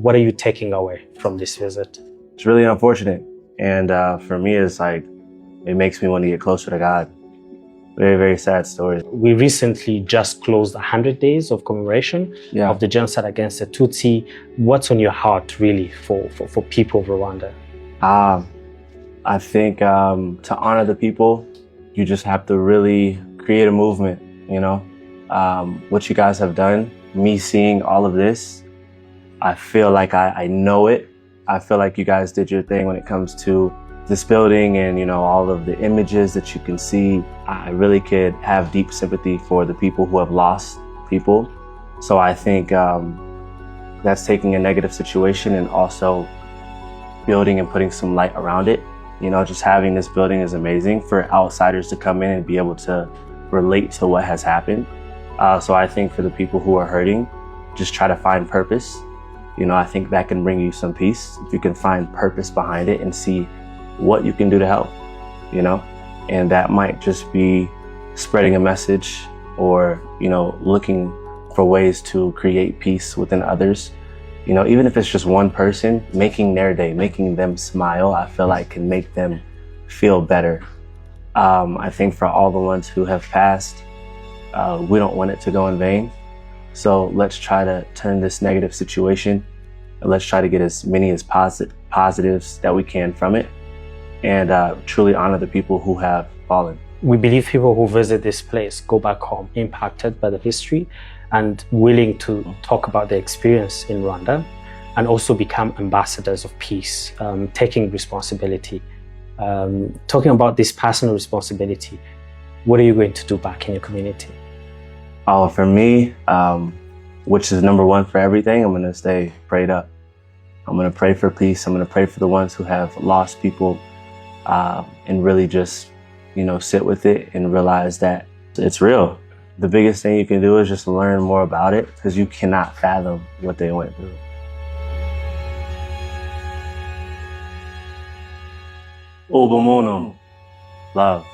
What are you taking away from this visit? It's really unfortunate. And for me, it's like, it makes me want to get closer to God. Very, very sad story. We recently just closed 100 days of commemoration of the genocide against the Tutsi. What's on your heart really for people of Rwanda? I think to honor the people, you just have to really create a movement, you know? What you guys have done, me seeing all of this, I feel like I know it. I feel like you guys did your thing when it comes to this building and, you know, all of the images that you can see. I really could have deep sympathy for the people who have lost people. So I think that's taking a negative situation and also building and putting some light around it. You know, just having this building is amazing for outsiders to come in and be able to relate to what has happened. So I think for the people who are hurting, just try to find purpose. You know, I think that can bring you some peace. If you can find purpose behind it and see what you can do to help, you know? And that might just be spreading a message or, you know, looking for ways to create peace within others. You know, even if it's just one person, making their day, making them smile, I feel like can make them feel better. I think for all the ones who have passed, we don't want it to go in vain. So let's try to turn this negative situation and let's try to get as many as positives that we can from it and truly honor the people who have fallen. We believe people who visit this place go back home impacted by the history and willing to talk about their experience in Rwanda and also become ambassadors of peace, taking responsibility. Talking about this personal responsibility, what are you going to do back in your community? Oh, for me, which is number one for everything, I'm gonna stay prayed up. I'm gonna pray for peace. I'm gonna pray for the ones who have lost people and really just, you know, sit with it and realize that it's real. The biggest thing you can do is just learn more about it because you cannot fathom what they went through. Ubumono, love.